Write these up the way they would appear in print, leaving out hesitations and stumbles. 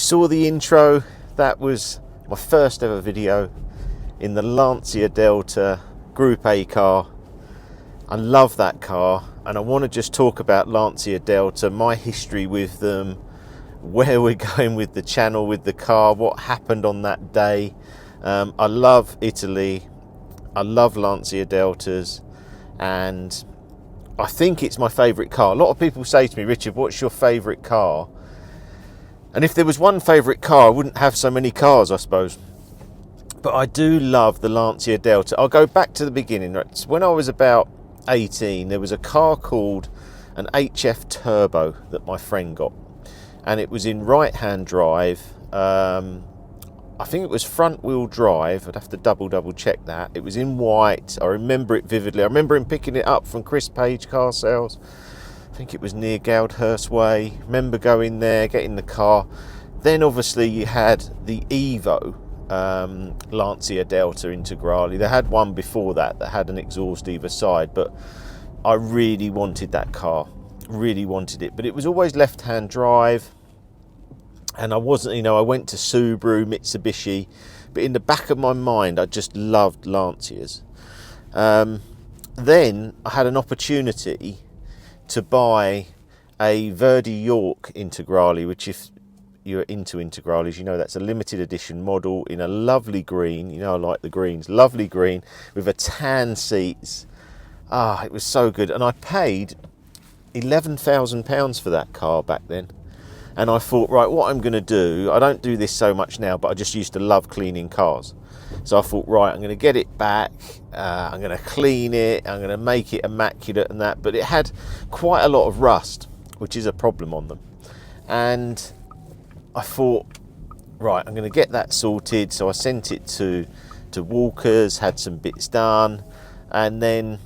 saw the intro, that was my first ever video in the Lancia Delta Group A car. I love that car, and I want to just talk about Lancia Delta, my history with them, where we're going with the channel, with the car, what happened on that day. I love Italy, I love Lancia Deltas, and I think it's my favourite car. A lot of people say to me, Richard, what's your favourite car? And if there was one favourite car, I wouldn't have so many cars, I suppose. But I do love the Lancia Delta. I'll go back to the beginning. Right? When I was about 18, there was a car called an HF Turbo that my friend got. And it was in right-hand drive. I think it was front-wheel drive. I'd have to double check that. It was in white. I remember it vividly. I remember him picking it up from Chris Page Car Sales. I think it was near Goudhurst Way. Remember going there, getting the car. Then obviously you had the Evo Lancia Delta Integrale. They had one before that had an exhaust either side, but I really wanted that car. Really wanted it. But it was always left-hand drive. And I wasn't, you know, I went to Subaru, Mitsubishi, but in the back of my mind, I just loved Lancias. Then I had an opportunity to buy a Verdi York Integrale, which if you're into Integrales, you know that's a limited edition model in a lovely green. You know, I like the greens, lovely green with a tan seats. Ah, it was so good. And I paid £11,000 for that car back then. And I thought, right, what I'm going to do, I don't do this so much now, but I just used to love cleaning cars. So I thought, right, I'm going to get it back, I'm going to clean it, I'm going to make it immaculate and that. But it had quite a lot of rust, which is a problem on them. And I thought, right, I'm going to get that sorted. So I sent it to Walker's, had some bits done. And then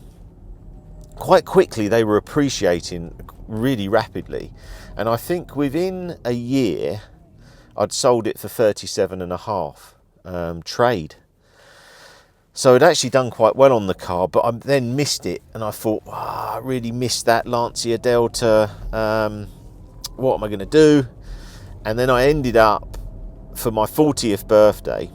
quite quickly, they were appreciating really rapidly. And I think within a year, I'd sold it for 37.5 trade. So I'd actually done quite well on the car, but I then missed it. And I thought, I really missed that Lancia Delta. What am I going to do? And then I ended up, for my 40th birthday,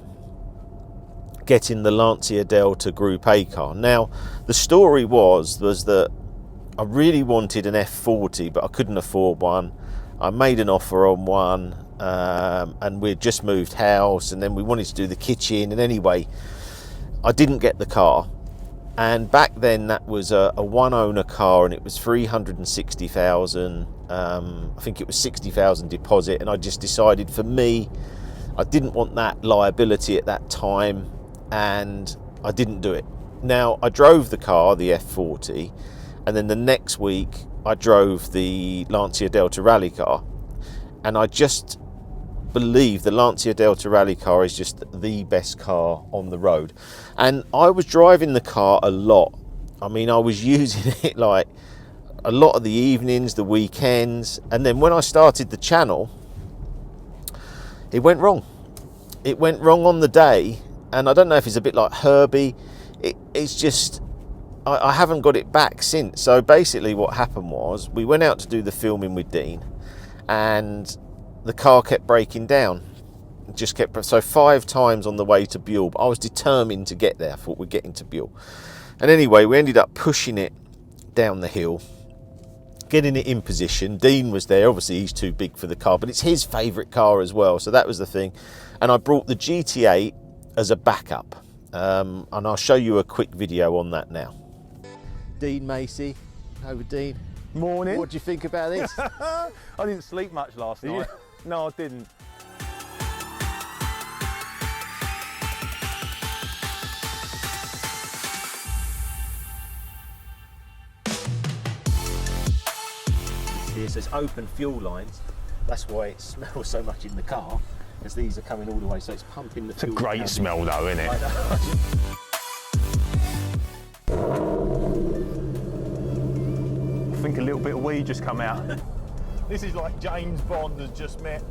getting the Lancia Delta Group A car. Now, the story was that I really wanted an F40, but I couldn't afford one. I made an offer on one, and we'd just moved house, and then we wanted to do the kitchen. And anyway, I didn't get the car. And back then, that was a one-owner car, and it was 360,000. I think it was 60,000 deposit, and I just decided for me, I didn't want that liability at that time, and I didn't do it. Now, I drove the car, the F40. And then the next week, I drove the Lancia Delta Rally car. And I just believe the Lancia Delta Rally car is just the best car on the road. And I was driving the car a lot. I mean, I was using it like a lot of the evenings, the weekends. And then when I started the channel, it went wrong. It went wrong on the day. And I don't know if it's a bit like Herbie. It's just... I haven't got it back since. So basically what happened was we went out to do the filming with Dean, and the car kept breaking down. It just kept, so 5 times on the way to Buell. I was determined to get there. I thought we're getting to Buell. And anyway, we ended up pushing it down the hill, getting it in position. Dean was there. Obviously he's too big for the car, but it's his favourite car as well. So that was the thing. And I brought the GT8 as a backup. And I'll show you a quick video on that now. Dean Macy, over Dean. Morning. What do you think about this? I didn't sleep much last night. No, I didn't. It says open fuel lines. That's why it smells so much in the car, as these are coming all the way, so it's pumping the fuel. It's a great smell though, isn't it? I think a little bit of weed just come out. This is like James Bond has just met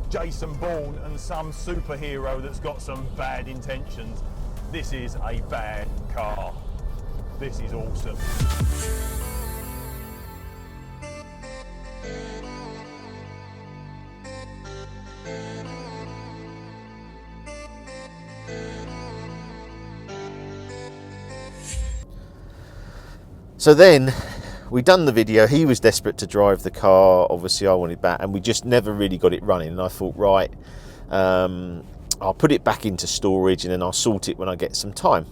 Jason Bourne and some superhero that's got some bad intentions. This is a bad car. This is awesome. So then we done the video. He was desperate to drive the car. Obviously I wanted back, and we just never really got it running. And I thought, right, I'll put it back into storage and then I'll sort it when I get some time.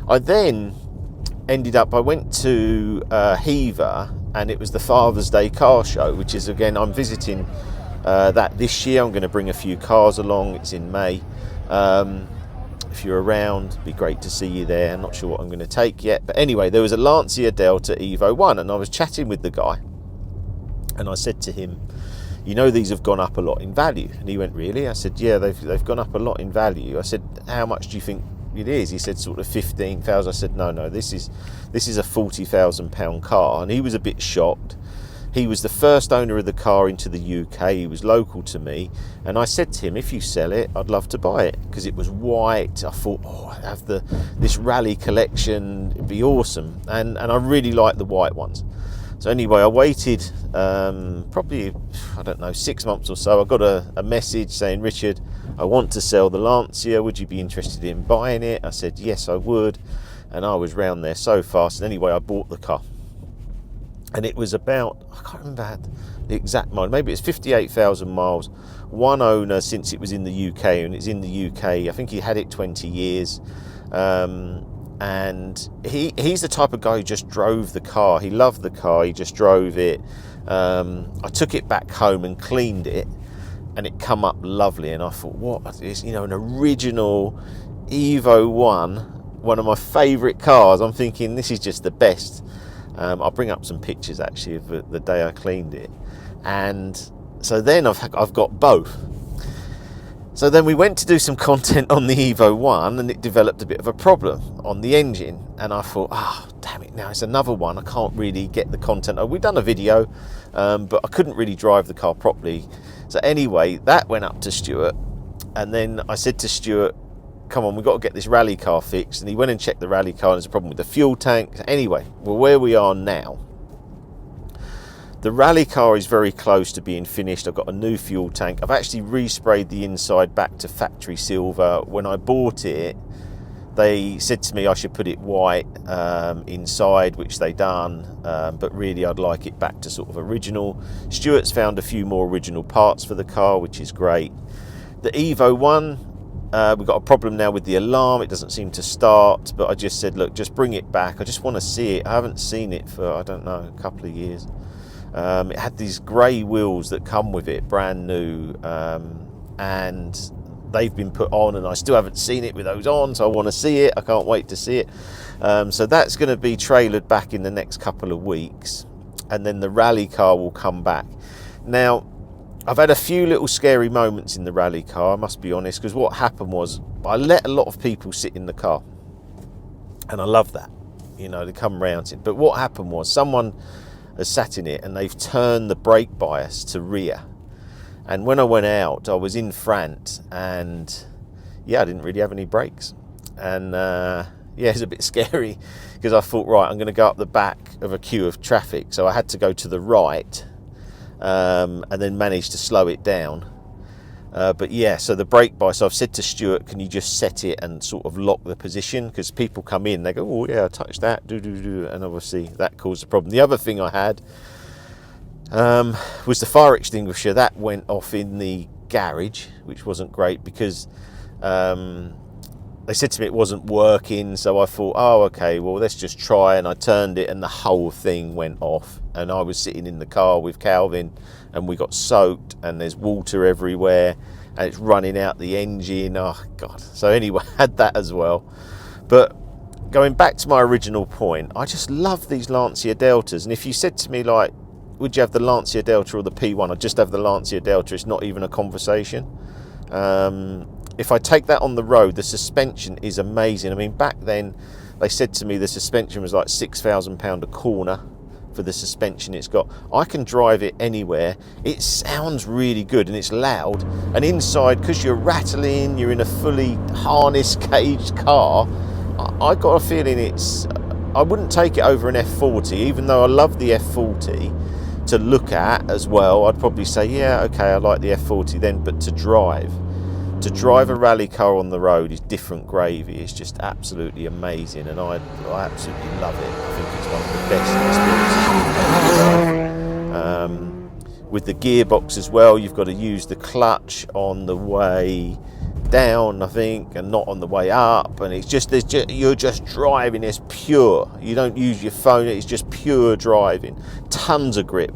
I then I went to Hever, and it was the Father's Day car show, which is, again, I'm visiting that this year. I'm going to bring a few cars along. It's in May. If you're around, it'd be great to see you there. I'm not sure what I'm going to take yet, but anyway, there was a Lancia Delta Evo 1, and I was chatting with the guy, and I said to him, you know, these have gone up a lot in value. And he went, really? I said, yeah, they've gone up a lot in value. I said, how much do you think it is? He said, sort of 15,000. I said, no, this is a £40,000 car. And he was a bit shocked. He was the first owner of the car into the UK. He was local to me, and I said to him, if you sell it, I'd love to buy it, because it was white. I thought, oh, I have this rally collection, it'd be awesome, and I really like the white ones. So anyway, I waited probably, I don't know, 6 months or so. I got a message saying, Richard, I want to sell the Lancia. Would you be interested in buying it? I said, yes, I would. And I was round there so fast. And anyway, I bought the car. And it was about, I can't remember the exact mile, maybe it's 58,000 miles. One owner since it was in the UK, and it's in the UK. I think he had it 20 years. And he's the type of guy who just drove the car. He loved the car, he just drove it. I took it back home and cleaned it, and it come up lovely. And I thought, what is, you know, an original Evo 1 of my favourite cars. I'm thinking, this is just the best. I'll bring up some pictures actually of the day I cleaned it. And so then I've got both. So then we went to do some content on the Evo 1, and it developed a bit of a problem on the engine. And I thought, damn it, now it's another one. I can't really get the content. We'd done a video, but I couldn't really drive the car properly. So anyway, that went up to Stuart. And then I said to Stuart, come on, we've got to get this rally car fixed. And he went and checked the rally car, and there's a problem with the fuel tank. Anyway, well, where we are now, the rally car is very close to being finished. I've got a new fuel tank. I've actually resprayed the inside back to factory silver. When I bought it, they said to me I should put it white inside, which they done, but really I'd like it back to sort of original. Stuart's found a few more original parts for the car, which is great. The Evo 1, we've got a problem now with the alarm. It doesn't seem to start, but I just said, look, just bring it back. I just want to see it. I haven't seen it for, I don't know, a couple of years. It had these grey wheels that come with it, brand new, and they've been put on, and I still haven't seen it with those on, so I want to see it. I can't wait to see it. So that's going to be trailered back in the next couple of weeks, and then the rally car will come back. Now, I've had a few little scary moments in the rally car, I must be honest, because what happened was I let a lot of people sit in the car, and I love that, you know, they come round it. But what happened was someone has sat in it, and they've turned the brake bias to rear. And when I went out, I was in front, and yeah, I didn't really have any brakes. And yeah, it's a bit scary, because I thought, right, I'm going to go up the back of a queue of traffic. So I had to go to the right, and then managed to slow it down. But yeah, so the brake bias, so I've said to Stuart, can you just set it and sort of lock the position? Because people come in, they go, oh yeah, I touched that, and obviously that caused a problem. The other thing I had was the fire extinguisher. That went off in the garage, which wasn't great, because they said to me it wasn't working. So I thought, oh, okay, well, let's just try. And I turned it, and the whole thing went off. And I was sitting in the car with Calvin, and we got soaked, and there's water everywhere, and it's running out the engine. Oh God. So anyway, I had that as well. But going back to my original point, I just love these Lancia Deltas. And if you said to me, like, would you have the Lancia Delta or the P1? I'd just have the Lancia Delta. It's not even a conversation. If I take that on the road, the suspension is amazing. I mean, back then they said to me the suspension was like £6,000 a corner for the suspension it's got. I can drive it anywhere. It sounds really good, and it's loud. And inside, because you're rattling, you're in a fully harness caged car, I got a feeling I wouldn't take it over an F40, even though I love the F40 to look at as well. I'd probably say, yeah, okay, I like the F40 then, but to drive to drive a rally car on the road is different gravy. It's just absolutely amazing, and I absolutely love it. I think it's one of the best experiences. With the gearbox as well, you've got to use the clutch on the way down, I think, and not on the way up, and it's just, you're just driving. It's pure. You don't use your phone. It's just pure driving. Tons of grip.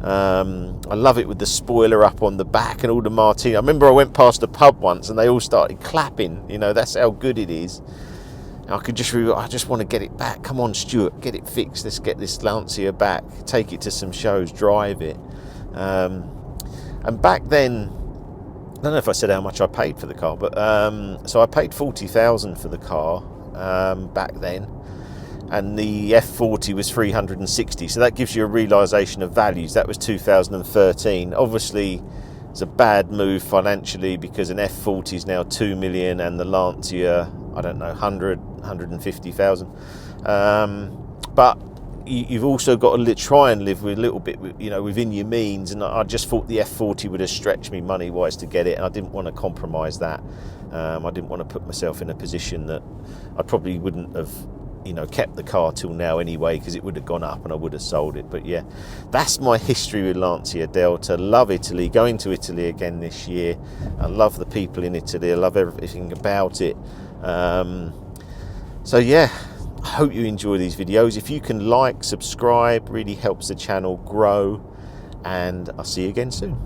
I love it with the spoiler up on the back and all the martini. I remember I went past a pub once and they all started clapping. You know, that's how good it is. I just want to get it back. Come on, Stuart, get it fixed. Let's get this Lancia back. Take it to some shows, drive it. And back then, I don't know if I said how much I paid for the car, but so I paid 40,000 for the car back then, and the F40 was 360. So that gives you a realisation of values. That was 2013. Obviously, it's a bad move financially because an F40 is now 2 million, and the Lancia, I don't know, 150,000. But you've also got to try and live with a little bit, you know, within your means. And I just thought the F40 would have stretched me money-wise to get it, and I didn't want to compromise that. I didn't want to put myself in a position that I probably wouldn't have, you know, kept the car till now anyway, because it would have gone up and I would have sold it. But yeah, that's my history with Lancia Delta. Love Italy. Going to Italy again this year. I love the people in Italy. I love everything about it. So yeah, I hope you enjoy these videos. If you can like, subscribe, really helps the channel grow, and I'll see you again soon.